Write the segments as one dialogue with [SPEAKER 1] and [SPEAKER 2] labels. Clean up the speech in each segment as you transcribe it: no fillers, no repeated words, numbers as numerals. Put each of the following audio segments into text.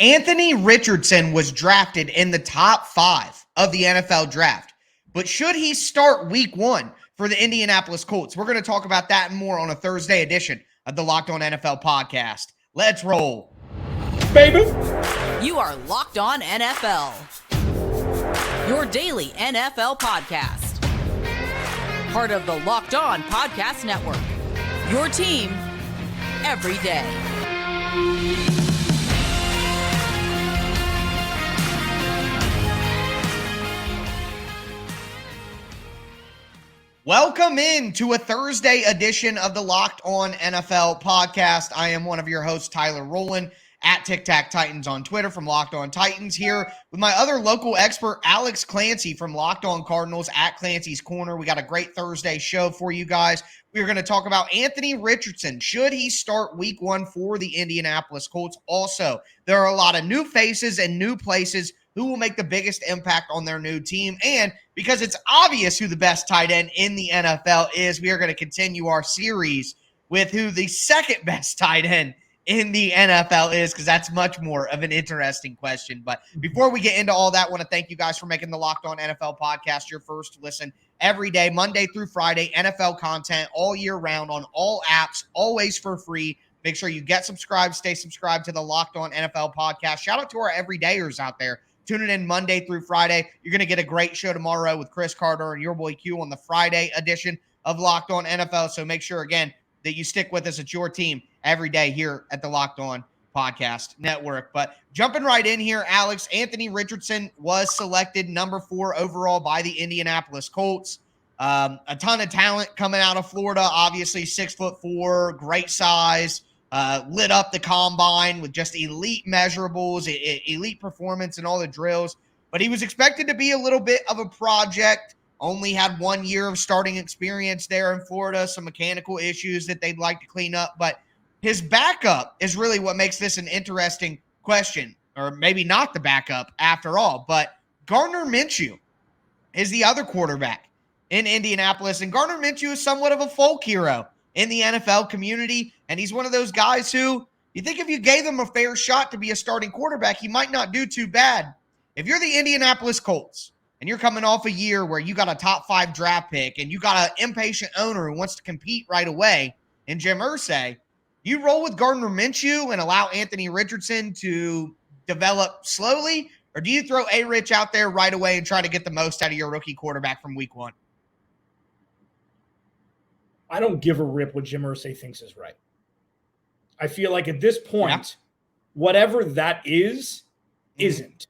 [SPEAKER 1] Anthony Richardson was drafted in the top 5 of the NFL draft. But should he start week 1 for the Indianapolis Colts? We're going to talk about that and more on a Thursday edition of the Locked On NFL podcast. Let's roll.
[SPEAKER 2] Baby.
[SPEAKER 3] You are Locked On NFL. Your daily NFL podcast. Part of the Locked On Podcast Network. Your team every day.
[SPEAKER 1] Welcome in to a Thursday edition of the Locked On NFL podcast. I am one of your hosts, Tyler Rowland, at Tic Tac Titans on Twitter from Locked On Titans, here with my other local expert, Alex Clancy from Locked On Cardinals at Clancy's Corner. We got a great Thursday show for you guys. We're going to talk about Anthony Richardson. Should he start week 1 for the Indianapolis Colts? Also, there are a lot of new faces and new places who will make the biggest impact on their new team. And because it's obvious who the best tight end in the NFL is, we are going to continue our series with who the second best tight end in the NFL is, because that's much more of an interesting question. But before we get into all that, I want to thank you guys for making the Locked On NFL podcast your first listen every day, Monday through Friday, NFL content all year round on all apps, always for free. Make sure you get subscribed, stay subscribed to the Locked On NFL podcast. Shout out to our everydayers out there. Tuning in Monday through Friday. You're going to get a great show tomorrow with Chris Carter and your boy Q on the Friday edition of Locked On NFL. So make sure, again, that you stick with us. It's your team every day here at the Locked On Podcast Network. But jumping right in here, Alex, Anthony Richardson was selected number 4 overall by the Indianapolis Colts. A ton of talent coming out of Florida, obviously 6'4", great size. Lit up the combine with just elite measurables, elite performance and all the drills. But he was expected to be a little bit of a project, only had 1 year of starting experience there in Florida, some mechanical issues that they'd like to clean up. But his backup is really what makes this an interesting question, or maybe not the backup after all. But Gardner Minshew is the other quarterback in Indianapolis. And Gardner Minshew is somewhat of a folk hero in the NFL community, and he's one of those guys who you think if you gave him a fair shot to be a starting quarterback, he might not do too bad. If you're the Indianapolis Colts and you're coming off a year where you got a top 5 draft pick and you got an impatient owner who wants to compete right away in Jim Irsay, you roll with Gardner Minshew and allow Anthony Richardson to develop slowly, or do you throw A-Rich out there right away and try to get the most out of your rookie quarterback from week 1?
[SPEAKER 2] I don't give a rip what Jim Irsay thinks is right. I feel like at this point, whatever that is, isn't.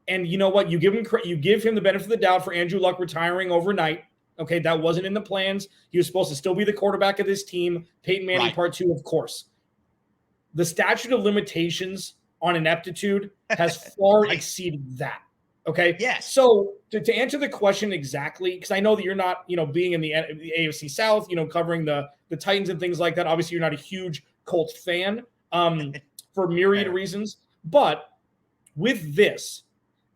[SPEAKER 2] And you know what? You give him the benefit of the doubt for Andrew Luck retiring overnight. Okay, that wasn't in the plans. He was supposed to still be the quarterback of this team. Peyton Manning Part 2, of course. The statute of limitations on ineptitude has far exceeded that. Okay.
[SPEAKER 1] Yes.
[SPEAKER 2] So to answer the question exactly, because I know that you're not, being in the AFC South, covering the Titans and things like that. Obviously, you're not a huge Colts fan for myriad reasons. But with this,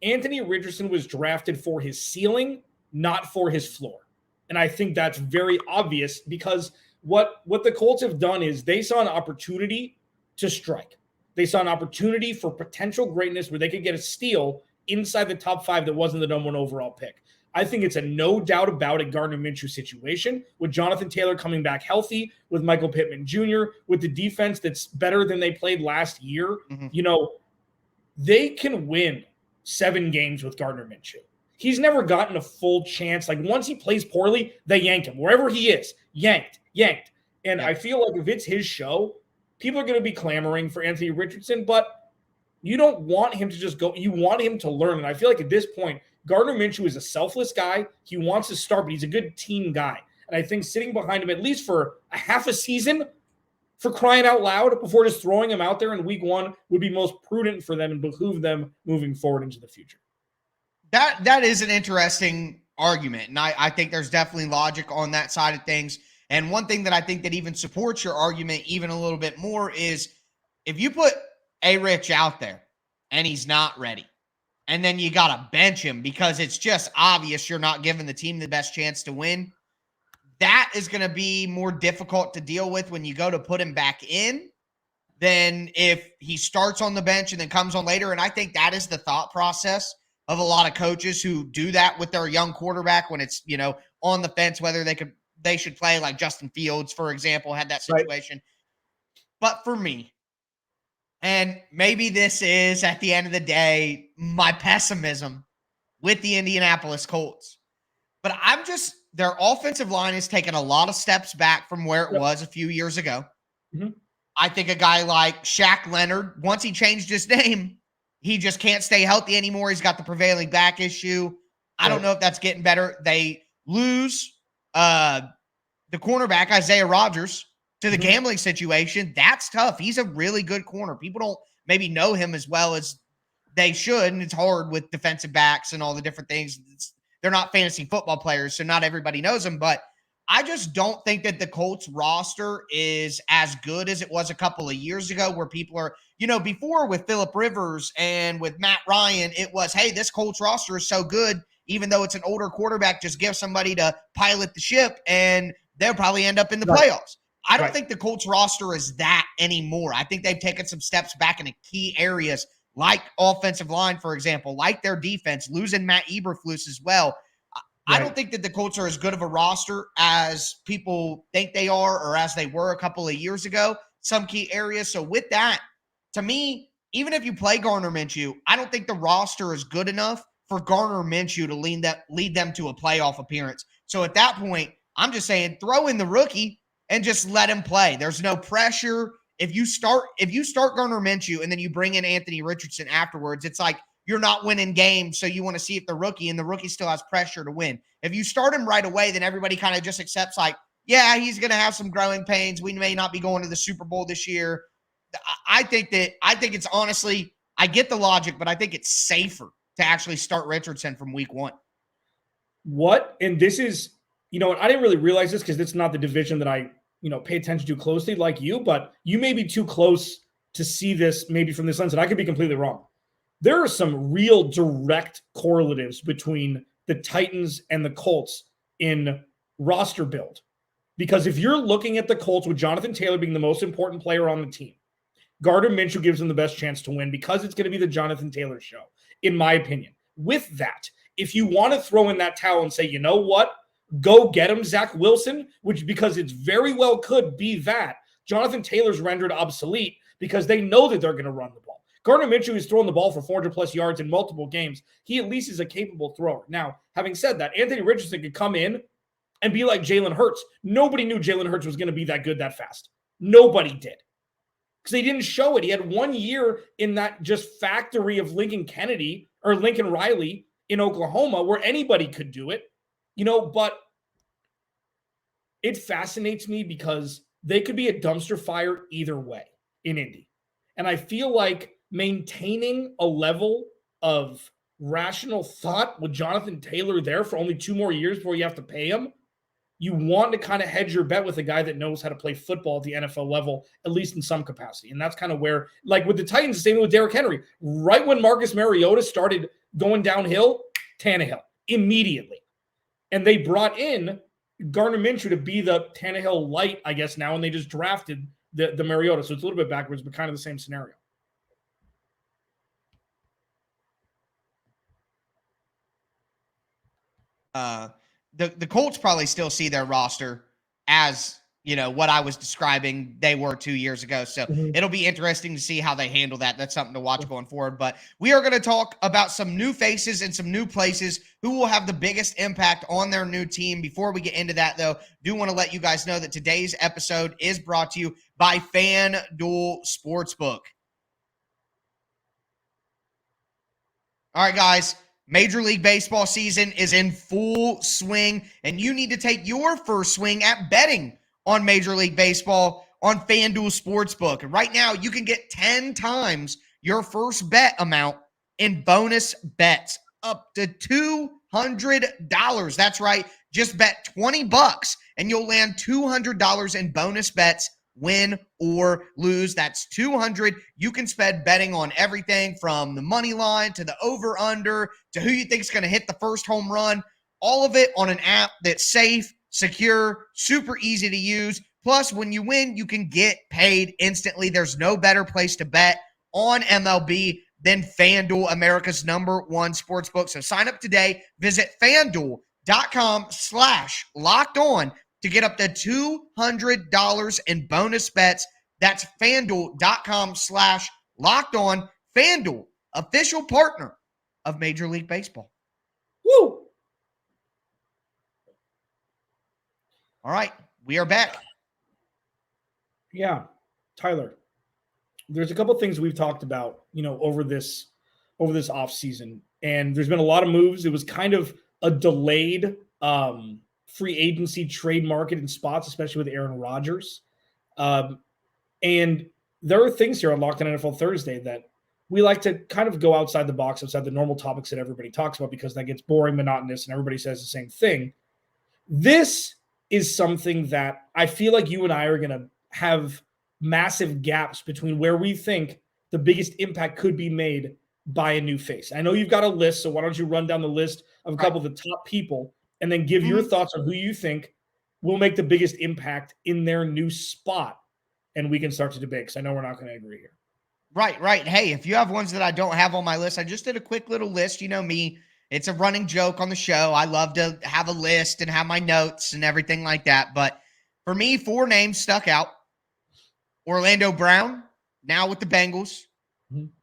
[SPEAKER 2] Anthony Richardson was drafted for his ceiling, not for his floor. And I think that's very obvious, because what the Colts have done is they saw an opportunity to strike. They saw an opportunity for potential greatness where they could get a steal inside the top 5 that wasn't the number 1 overall pick. I think it's a no doubt about it Gardner Minshew situation, with Jonathan Taylor coming back healthy, with Michael Pittman Jr., with the defense that's better than they played last year. They can win 7 games with Gardner Minshew. He's never gotten a full chance. Like, once he plays poorly, they yank him. Wherever he is, yanked. And I feel like if it's his show, people are going to be clamoring for Anthony Richardson, but you don't want him to just go. You want him to learn. And I feel like at this point, Gardner Minshew is a selfless guy. He wants to start, but he's a good team guy. And I think sitting behind him at least for a half a season, for crying out loud, before just throwing him out there in week 1, would be most prudent for them and behoove them moving forward into the future.
[SPEAKER 1] That is an interesting argument. And I think there's definitely logic on that side of things. And one thing that I think that even supports your argument even a little bit more is if you put A-Rich out there and he's not ready, and then you got to bench him because it's just obvious you're not giving the team the best chance to win, that is going to be more difficult to deal with when you go to put him back in. than if he starts on the bench and then comes on later. And I think that is the thought process of a lot of coaches who do that with their young quarterback when it's, on the fence, whether they should play, like Justin Fields, for example, had that situation. Right. But for me, and maybe this is at the end of the day, my pessimism with the Indianapolis Colts, but their offensive line has taken a lot of steps back from where it was a few years ago. Mm-hmm. I think a guy like Shaq Leonard, once he changed his name, he just can't stay healthy anymore. He's got the prevailing back issue. I don't know if that's getting better. They lose the cornerback, Isaiah Rodgers, to the gambling situation. That's tough. He's a really good corner. People don't maybe know him as well as they should, and it's hard with defensive backs and all the different things. They're not fantasy football players, so not everybody knows them, but I just don't think that the Colts roster is as good as it was a couple of years ago where people are, before with Phillip Rivers and with Matt Ryan, it was, hey, this Colts roster is so good, even though it's an older quarterback, just give somebody to pilot the ship and they'll probably end up in the playoffs. I don't think the Colts roster is that anymore. I think they've taken some steps back in key areas like offensive line, for example, like their defense, losing Matt Eberflus as well. I don't think that the Colts are as good of a roster as people think they are or as they were a couple of years ago, some key areas. So with that, to me, even if you play Gardner Minshew, I don't think the roster is good enough for Gardner Minshew to lead them to a playoff appearance. So at that point, I'm just saying throw in the rookie and just let him play. There's no pressure. If you start Gardner Minshew and then you bring in Anthony Richardson afterwards, it's like you're not winning games, so you want to see if the rookie still has pressure to win. If you start him right away, then everybody kind of just accepts like, yeah, he's going to have some growing pains. We may not be going to the Super Bowl this year. I think it's honestly, I get the logic, but I think it's safer to actually start Richardson from week 1.
[SPEAKER 2] And this is, I didn't really realize this because it's not the division that I, pay attention to closely like you, but you may be too close to see this maybe from this lens, and I could be completely wrong. There are some real direct correlatives between the Titans and the Colts in roster build. Because if you're looking at the Colts with Jonathan Taylor being the most important player on the team, Gardner Minshew gives them the best chance to win because it's going to be the Jonathan Taylor show, in my opinion. With that, if you want to throw in that towel and say, you know what, go get him, Zach Wilson, which because it's very well could be that, Jonathan Taylor's rendered obsolete because they know that they're going to run the ball. Gardner Minshew is throwing the ball for 400-plus yards in multiple games. He at least is a capable thrower. Now, having said that, Anthony Richardson could come in and be like Jalen Hurts. Nobody knew Jalen Hurts was going to be that good that fast. Nobody did. Because they didn't show it. He had 1 year in that just factory of Lincoln Riley in Oklahoma where anybody could do it. But it fascinates me because they could be a dumpster fire either way in Indy. And I feel like maintaining a level of rational thought with Jonathan Taylor there for only 2 more years before you have to pay him, you want to kind of hedge your bet with a guy that knows how to play football at the NFL level, at least in some capacity. And that's kind of where, like with the Titans, the same with Derrick Henry. Right when Marcus Mariota started going downhill, Tannehill, immediately. And they brought in Gardner Minshew to be the Tannehill light, I guess, now, and they just drafted the Mariota. So it's a little bit backwards, but kind of the same scenario.
[SPEAKER 1] The Colts probably still see their roster as, what I was describing they were 2 years ago. So it'll be interesting to see how they handle that. That's something to watch going forward. But we are going to talk about some new faces and some new places who will have the biggest impact on their new team. Before we get into that, though, do want to let you guys know that today's episode is brought to you by FanDuel Sportsbook. All right, guys. Major League Baseball season is in full swing, and you need to take your first swing at betting on Major League Baseball on FanDuel Sportsbook. And right now, you can get 10 times your first bet amount in bonus bets, up to $200. That's right. Just bet $20, and you'll land $200 in bonus bets, win or lose. That's $200 you can spend betting on everything from the money line to the over-under to who you think is going to hit the first home run. All of it on an app that's safe, secure, super easy to use. Plus, when you win, you can get paid instantly. There's no better place to bet on MLB than FanDuel, America's #1 sportsbook. So sign up today. Visit FanDuel.com/lockedon to get up to $200 in bonus bets. That's FanDuel.com/lockedon. FanDuel, official partner of Major League Baseball.
[SPEAKER 2] Woo!
[SPEAKER 1] All right, we are back.
[SPEAKER 2] Yeah, Tyler, there's a couple things we've talked about, over this off season, and there's been a lot of moves. It was kind of a delayed free agency trade market in spots, especially with Aaron Rodgers. And there are things here on Locked On NFL Thursday that we like to kind of go outside the box, outside the normal topics that everybody talks about, because that gets boring, monotonous, and everybody says the same thing. This is something that I feel like you and I are going to have massive gaps between where we think the biggest impact could be made by a new face. I know you've got a list, so why don't you run down the list of a couple of the top people and then give your thoughts on who you think will make the biggest impact in their new spot, and we can start to debate, because I know we're not going to agree here.
[SPEAKER 1] Right. Hey, if you have ones that I don't have on my list, I just did a quick little list. You know me, it's a running joke on the show. I love to have a list and have my notes and everything like that. But for me, 4 names stuck out. Orlando Brown, now with the Bengals.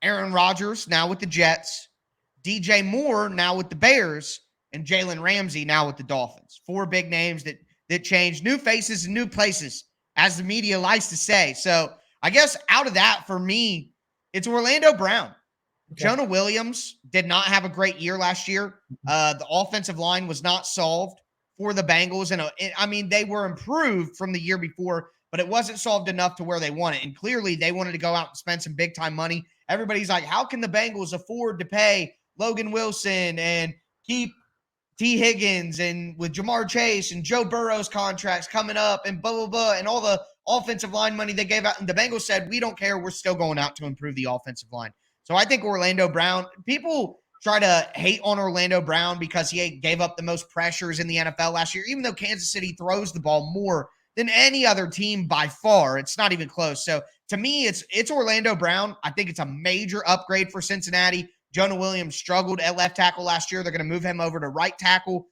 [SPEAKER 1] Aaron Rodgers, now with the Jets. DJ Moore, now with the Bears. And Jalen Ramsey, now with the Dolphins. 4 big names that changed. New faces and new places, as the media likes to say. So I guess out of that, for me, it's Orlando Brown. Okay. Jonah Williams did not have a great year last year. The offensive line was not solved for the Bengals. And I mean, they were improved from the year before, but it wasn't solved enough to where they want it. And clearly they wanted to go out and spend some big time money. Everybody's like, how can the Bengals afford to pay Logan Wilson and keep T. Higgins and with Jamar Chase and Joe Burrow's contracts coming up and blah, blah, blah, and all the offensive line money they gave out? And the Bengals said, we don't care. We're still going out to improve the offensive line. So I think Orlando Brown, people try to hate on Orlando Brown because he gave up the most pressures in the NFL last year, even though Kansas City throws the ball more than any other team by far. It's not even close. So to me, it's Orlando Brown. I think it's a major upgrade for Cincinnati. Jonah Williams struggled at left tackle last year. They're going to move him over to right tackle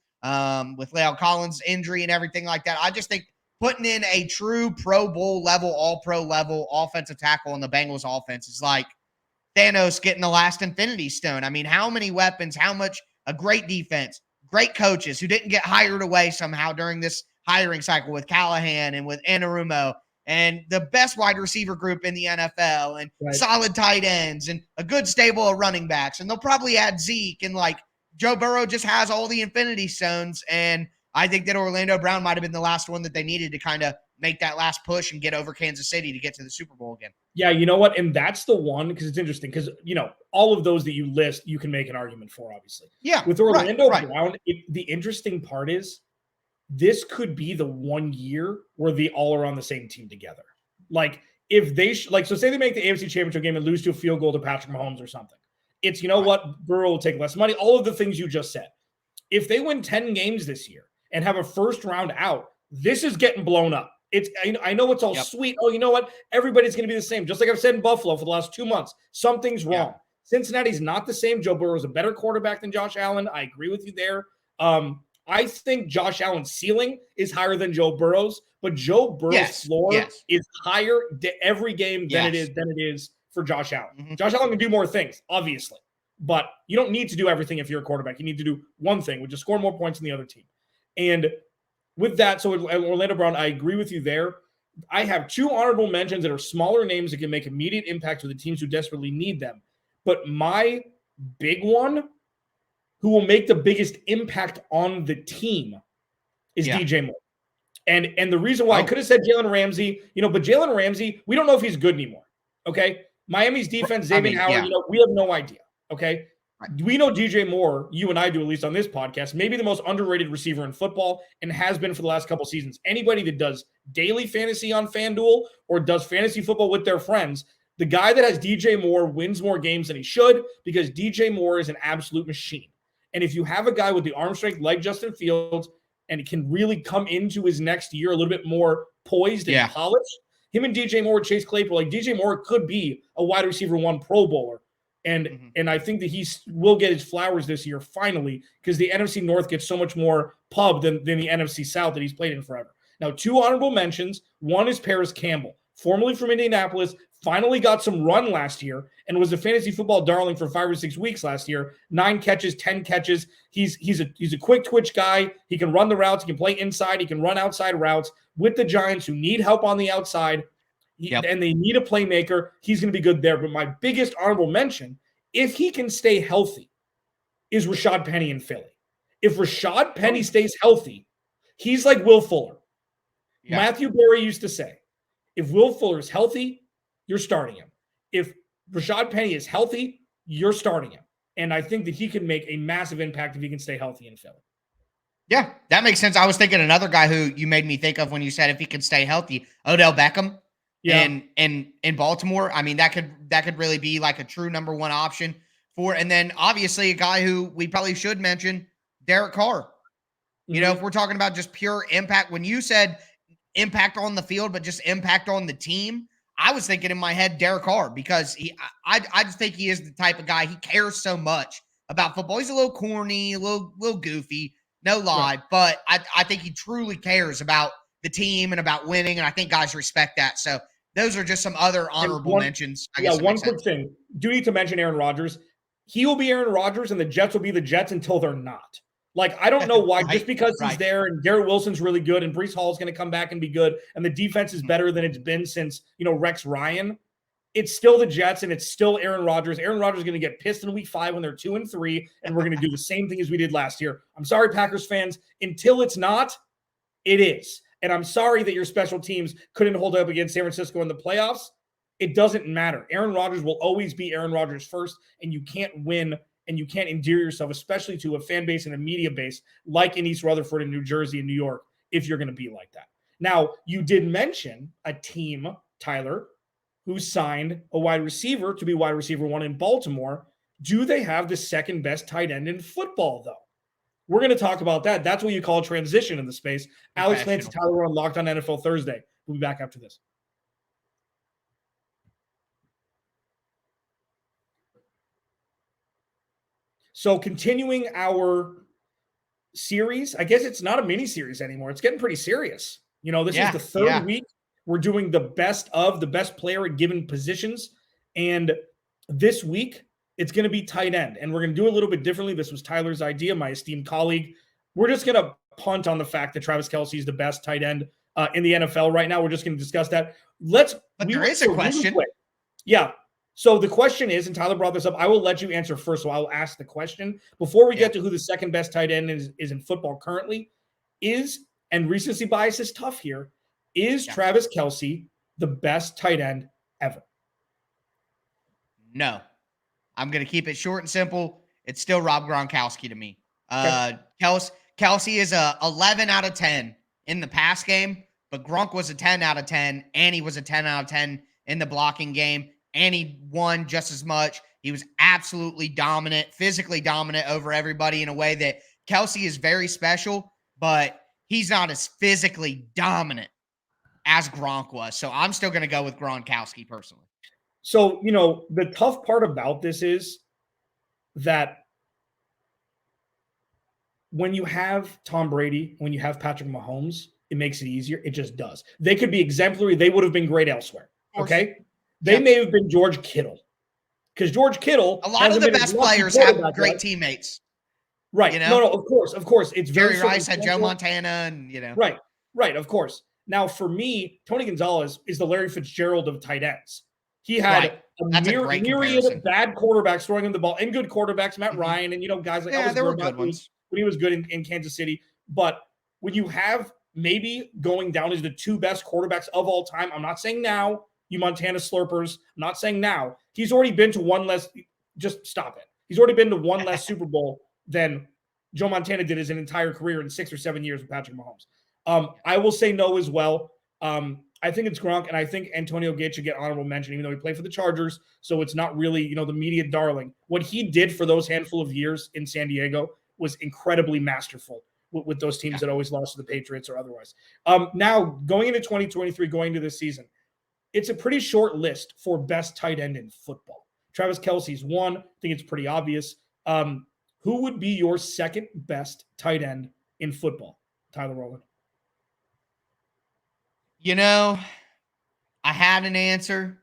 [SPEAKER 1] with La'el Collins' injury and everything like that. I just think putting in a true Pro Bowl level, all-pro level offensive tackle on the Bengals offense is like Thanos getting the last Infinity Stone. I mean, how many weapons, how much a great defense, great coaches who didn't get hired away somehow during this hiring cycle with Callahan and with Anarumo, and the best wide receiver group in the NFL, and solid tight ends, and a good stable of running backs. And they'll probably add Zeke, and like Joe Burrow just has all the Infinity Stones. And I think that Orlando Brown might have been the last one that they needed to kind of make that last push and get over Kansas City to get to the Super Bowl again.
[SPEAKER 2] Yeah, you know what? And that's the one, because it's interesting, because, all of those that you list, you can make an argument for, obviously.
[SPEAKER 1] Yeah.
[SPEAKER 2] With Orlando Brown, the interesting part is this could be the 1 year where they all are on the same team together. Like, if they, so say they make the AFC Championship game and lose to a field goal to Patrick Mahomes or something. It's, what, Burrow will take less money, all of the things you just said. If they win 10 games this year and have a first round out, this is getting blown up. I know it's all sweet. Oh, you know what? Everybody's going to be the same. Just like I've said in Buffalo for the last 2 months, something's wrong. Yeah. Cincinnati's not the same. Joe Burrow is a better quarterback than Josh Allen. I agree with you there. I think Josh Allen's ceiling is higher than Joe Burrow's, but Joe Burrow's floor is higher every game than it is for Josh Allen. Mm-hmm. Josh Allen can do more things, obviously, but you don't need to do everything if you're a quarterback. You need to do one thing, which is score more points than the other team. And with that, so Orlando Brown, I agree with you there. I have 2 honorable mentions that are smaller names that can make immediate impact to the teams who desperately need them. But my big one, who will make the biggest impact on the team, is DJ Moore. And the reason why I could have said Jalen Ramsey, but Jalen Ramsey, we don't know if he's good anymore. Okay. Miami's defense, Xavier Howard, we have no idea. Okay. We know DJ Moore, you and I do, at least on this podcast, maybe the most underrated receiver in football, and has been for the last couple seasons. Anybody that does daily fantasy on FanDuel or does fantasy football with their friends, the guy that has DJ Moore wins more games than he should, because DJ Moore is an absolute machine. And if you have a guy with the arm strength like Justin Fields and can really come into his next year a little bit more poised and polished, him and DJ Moore, Chase Claypool, like DJ Moore could be a wide receiver 1 Pro Bowler. And I think that he will get his flowers this year finally, because the NFC North gets so much more pub than the NFC South that he's played in forever. Now, 2 honorable mentions. One is Paris Campbell, formerly from Indianapolis, finally got some run last year and was a fantasy football darling for 5 or 6 weeks last year. 9 catches, 10 catches. He's a quick twitch guy. He can run the routes. He can play inside. He can run outside routes with the Giants, who need help on the outside. And they need a playmaker. He's going to be good there. But my biggest honorable mention, if he can stay healthy, is Rashad Penny in Philly. If Rashad Penny stays healthy, he's like Will Fuller. Yeah. Matthew Berry used to say, if Will Fuller is healthy, you're starting him. If Rashad Penny is healthy, you're starting him. And I think that he can make a massive impact if he can stay healthy in Philly.
[SPEAKER 1] Yeah, that makes sense. I was thinking another guy who you made me think of when you said if he can stay healthy, Odell Beckham. Yeah. And in Baltimore. I mean, that could really be like a true number 1 option for. And then obviously a guy who we probably should mention, Derek Carr. You know, if we're talking about just pure impact, when you said impact on the field, but just impact on the team, I was thinking in my head Derek Carr, because I just think he is the type of guy, he cares so much about football. He's a little corny, a little goofy, no lie, but I think he truly cares about the team and about winning, and I think guys respect that. So those are just some other honorable mentions.
[SPEAKER 2] One quick thing. Do need to mention Aaron Rodgers. He will be Aaron Rodgers, and the Jets will be the Jets until they're not. Like, I don't know why, just because he's there and Garrett Wilson's really good and Breece Hall is going to come back and be good and the defense is better than it's been since, Rex Ryan, it's still the Jets and it's still Aaron Rodgers. Aaron Rodgers is going to get pissed in week 5 when they're 2-3, and we're going to do the same thing as we did last year. I'm sorry, Packers fans. Until it's not, it is. And I'm sorry that your special teams couldn't hold up against San Francisco in the playoffs. It doesn't matter. Aaron Rodgers will always be Aaron Rodgers first, and you can't win and you can't endear yourself, especially to a fan base and a media base like in East Rutherford and New Jersey and New York, if you're going to be like that. Now, you did mention a team, Tyler, who signed a wide receiver to be wide receiver 1 in Baltimore. Do they have the second best tight end in football, though? We're going to talk about that. That's what you call a transition in the space. Alex Lance and Tyler, we're on Locked On NFL Thursday. We'll be back after this. So continuing our series, I guess it's not a mini series anymore. It's getting pretty serious. This is the third week. We're doing the best player at given positions. And this week, it's going to be tight end. And we're going to do it a little bit differently. This was Tyler's idea, my esteemed colleague. We're just going to punt on the fact that Travis Kelce is the best tight end in the NFL right now. We're just going to discuss that.
[SPEAKER 1] But there is a question.
[SPEAKER 2] Yeah. So the question is, and Tyler brought this up, I will let you answer first. So I'll ask the question before we get to who the second best tight end is in football currently. And recency bias is tough here. Is Travis Kelce the best tight end ever?
[SPEAKER 1] No. I'm going to keep it short and simple. It's still Rob Gronkowski to me. Kelce is a 11 out of 10 in the pass game, but Gronk was a 10 out of 10, and he was a 10 out of 10 in the blocking game, and he won just as much. He was absolutely dominant, physically dominant over everybody in a way that Kelce is very special, but he's not as physically dominant as Gronk was. So I'm still going to go with Gronkowski personally.
[SPEAKER 2] So, the tough part about this is that when you have Tom Brady, when you have Patrick Mahomes, it makes it easier. It just does. They could be exemplary. They would have been great elsewhere. Okay? They may have been George Kittle. Because George Kittle,
[SPEAKER 1] a lot of the best players have great teammates.
[SPEAKER 2] Right. No, of course. It's
[SPEAKER 1] Jerry Rice had Joe Montana and,
[SPEAKER 2] Right, of course. Now, for me, Tony Gonzalez is the Larry Fitzgerald of tight ends. He had a myriad of bad quarterbacks throwing him the ball and good quarterbacks, Matt Ryan, and guys like
[SPEAKER 1] there were good ones
[SPEAKER 2] when he was good in Kansas City. But when you have maybe going down as the 2 best quarterbacks of all time, I'm not saying now, you Montana slurpers, I'm not saying now. He's already been to one less. Just stop it. He's already been to one less Super Bowl than Joe Montana did his entire career in 6 or 7 years with Patrick Mahomes. I will say no as well. I think it's Gronk, and I think Antonio Gates should get honorable mention, even though he played for the Chargers, so it's not really, the media darling. What he did for those handful of years in San Diego was incredibly masterful. with those teams that always lost to the Patriots or otherwise. Now, going into 2023, going into this season, it's a pretty short list for best tight end in football. Travis Kelce's one. I think it's pretty obvious. Who would be your second best tight end in football, Tyler Rowland?
[SPEAKER 1] You know, I had an answer,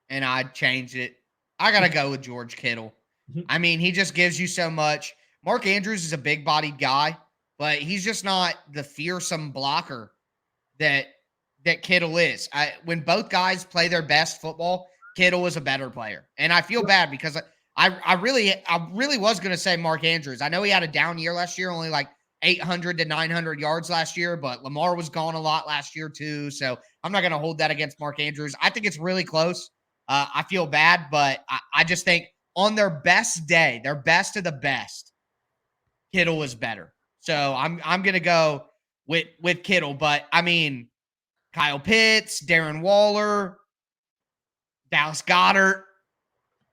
[SPEAKER 1] and I changed it. I got to go with George Kittle. I mean, he just gives you so much. Mark Andrews is a big-bodied guy, but he's just not the fearsome blocker that Kittle is. When both guys play their best football, Kittle is a better player. And I feel bad because I really was going to say Mark Andrews. I know he had a down year last year, only like 800 to 900 yards last year, but Lamar was gone a lot last year too. So I'm not going to hold that against Mark Andrews. I think it's really close. I feel bad, but I just think on their best day, their best of the best, Kittle is better. So I'm going to go with Kittle. But I mean, Kyle Pitts, Darren Waller, Dallas Goedert.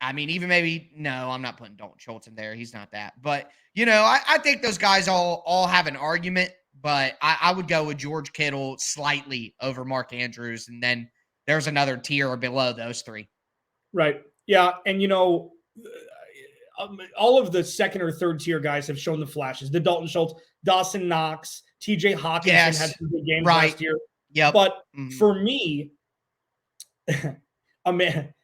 [SPEAKER 1] I mean, even maybe, no, I'm not putting Dalton Schultz in there. He's not that. But, you know, I think those guys all have an argument, but I would go with George Kittle slightly over Mark Andrews. And then there's another tier below those three.
[SPEAKER 2] Right. Yeah. And, you know, all of the second or third tier guys have shown the flashes. The Dalton Schultz, Dawson Knox, TJ Hawkinson had some good games last year.
[SPEAKER 1] Yep.
[SPEAKER 2] But for me,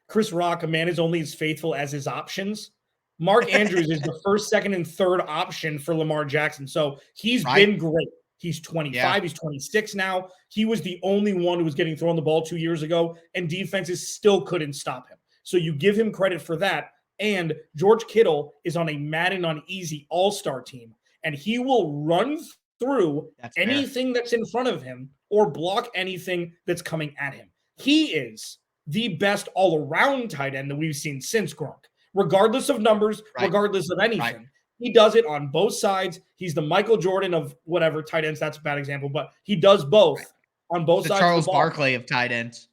[SPEAKER 2] Chris Rock, a man is only as faithful as his options. Mark Andrews is the first, second, and third option for Lamar Jackson. So he's been great. He's 25. He's 26 now. He was the only one who was getting thrown the ball 2 years ago, and defenses still couldn't stop him. So you give him credit for that. And George Kittle is on a Madden on Easy all-star team, and he will run through anything that's in front of him or block anything that's coming at him. He is the best all-around tight end that we've seen since Gronk, regardless of numbers, regardless of anything. Right. He does it on both sides. He's the Michael Jordan of whatever tight ends. That's a bad example, but he does both on both sides.
[SPEAKER 1] Charles
[SPEAKER 2] of the ball.
[SPEAKER 1] Barkley of tight ends.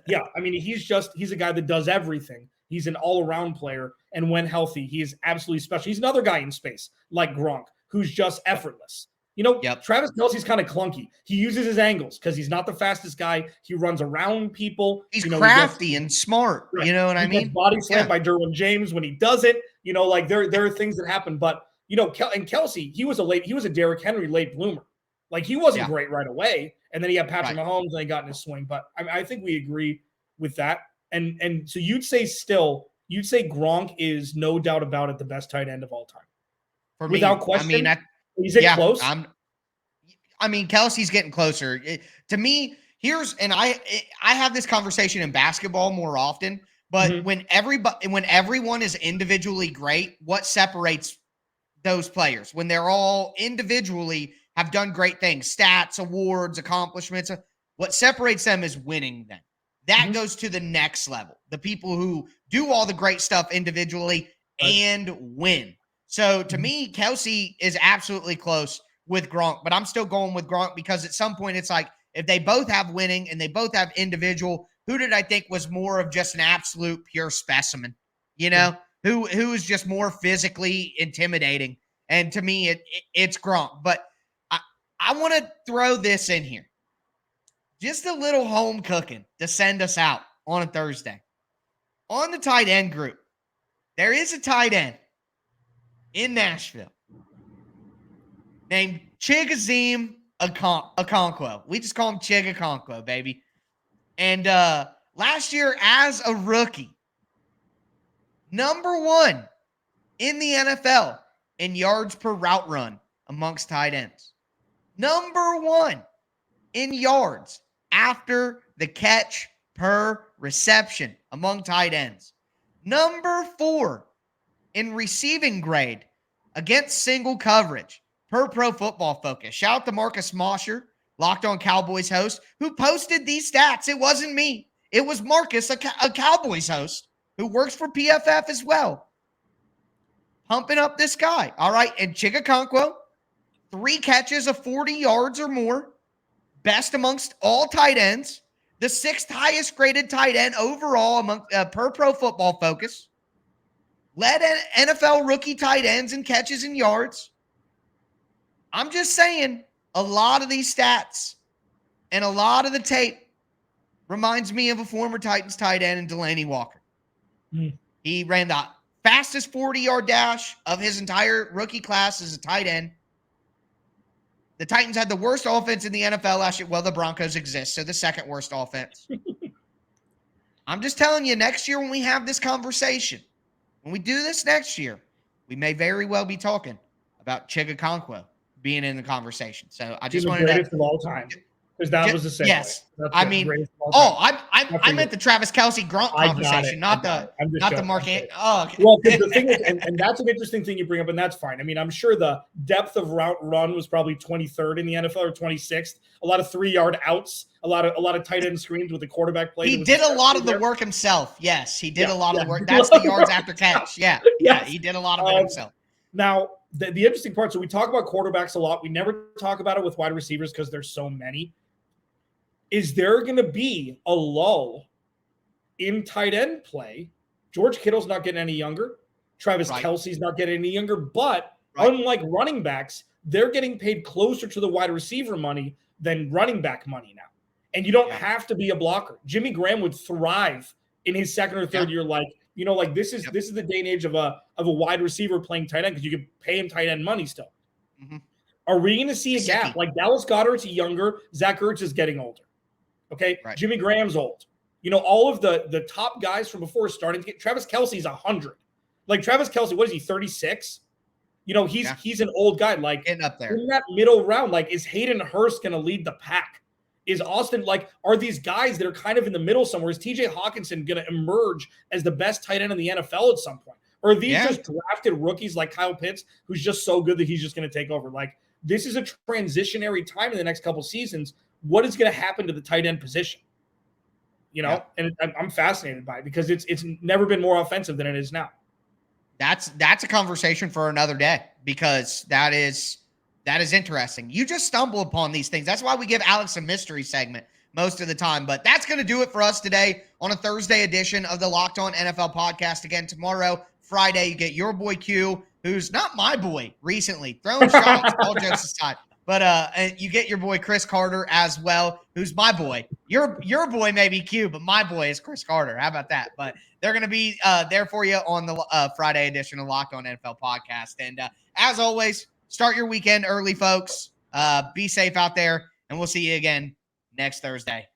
[SPEAKER 2] Yeah, I mean, he's a guy that does everything. He's an all-around player, and when healthy, he is absolutely special. He's another guy in space like Gronk, who's just effortless. You know, Travis Kelce's kind of clunky. He uses his angles because he's not the fastest guy. He runs around people.
[SPEAKER 1] He's crafty and smart. Right. You know what I mean?
[SPEAKER 2] Body slammed by Derwin James when he does it. You know, like there are things that happen. But, you know, and Kelce, he was a Derrick Henry late bloomer. Like he wasn't great right away. And then he had Patrick Mahomes and he got in his swing. But I think we agree with that. And so you'd say Gronk is no doubt about it the best tight end of all time.
[SPEAKER 1] For me,
[SPEAKER 2] without question.
[SPEAKER 1] I mean,
[SPEAKER 2] is it close?
[SPEAKER 1] I mean, Kelce's getting closer. To me, I have this conversation in basketball more often, but when everyone is individually great, what separates those players? When they're all individually have done great things, stats, awards, accomplishments, what separates them is winning them. That goes to the next level. The people who do all the great stuff individually and win. So to me, Kelce is absolutely close with Gronk, but I'm still going with Gronk because at some point it's like if they both have winning and they both have individual, who did I think was more of just an absolute pure specimen? You know, who is just more physically intimidating? And to me, it's Gronk. But I want to throw this in here. Just a little home cooking to send us out on a Thursday. On the tight end group, there is a tight end in Nashville named Chigoziem Okonkwo. We just call him Chig Okonkwo, baby. And last year as a rookie, number 1 in the NFL in yards per route run amongst tight ends. Number 1 in yards after the catch per reception among tight ends. Number 4 in receiving grade against single coverage per Pro Football Focus. Shout out to Marcus Mosher, Locked On Cowboys host, who posted these stats. It wasn't me. It was Marcus, a Cowboys host, who works for PFF as well. Pumping up this guy. All right, and Chig Okonkwo, 3 catches of 40 yards or more. Best amongst all tight ends. The 6th highest graded tight end overall among per Pro Football Focus. Led NFL rookie tight ends in catches and yards. I'm just saying, a lot of these stats and a lot of the tape reminds me of a former Titans tight end, Delanie Walker. He ran the fastest 40-yard dash of his entire rookie class as a tight end. The Titans had the worst offense in the NFL last year. Well, the Broncos exist, so the second worst offense. I'm just telling you, next year when we have this conversation, when we do this next year, we may very well be talking about Chigakonkwo being in the conversation. So I just wanted
[SPEAKER 2] the greatest of all time, because that was the segue.
[SPEAKER 1] Yes,
[SPEAKER 2] That's
[SPEAKER 1] I mean, I meant the Travis Kelce Gronk conversation, not the Mark. Oh, okay.
[SPEAKER 2] Well, the thing is, and that's an interesting thing you bring up, and that's fine. I mean, I'm sure the depth of route run was probably 23rd in the NFL or 26th. A lot of 3-yard outs, a lot of tight end screens with the quarterback play.
[SPEAKER 1] He did a lot of the work himself. Yes, he did a lot of the work. That's the yards after catch. Yeah, he did a lot of it himself.
[SPEAKER 2] Now, the interesting part, so we talk about quarterbacks a lot. We never talk about it with wide receivers because there's so many. Is there going to be a lull in tight end play? George Kittle's not getting any younger. Travis Kelce's not getting any younger. But unlike running backs, they're getting paid closer to the wide receiver money than running back money now. And you don't have to be a blocker. Jimmy Graham would thrive in his second or third year. This is the day and age of a wide receiver playing tight end because you can pay him tight end money still. Mm-hmm. Are we going to see a gap? Like Dallas Goedert's younger. Zach Ertz is getting older. Okay, Jimmy Graham's old. All of the top guys from before are starting to get. Travis Kelce's 100. Like Travis Kelce, what is he? 36. He's an old guy. Like
[SPEAKER 1] getting up there
[SPEAKER 2] in that middle round. Like, is Hayden Hurst going to lead the pack? Is Austin are these guys that are kind of in the middle somewhere? Is TJ Hawkinson going to emerge as the best tight end in the NFL at some point? Or are these just drafted rookies like Kyle Pitts, who's just so good that he's just going to take over? Like, this is a transitionary time in the next couple seasons. What is going to happen to the tight end position? And I'm fascinated by it because it's never been more offensive than it is now.
[SPEAKER 1] That's a conversation for another day because that is interesting. You just stumble upon these things. That's why we give Alex a mystery segment most of the time. But that's going to do it for us today on a Thursday edition of the Locked On NFL podcast. Again, tomorrow, Friday, you get your boy Q, who's not my boy recently, throwing shots, all jokes aside. But you get your boy Chris Carter as well, who's my boy. Your boy may be Q, but my boy is Chris Carter. How about that? But they're going to be there for you on the Friday edition of Locked On NFL podcast. And as always, start your weekend early, folks. Be safe out there, and we'll see you again next Thursday.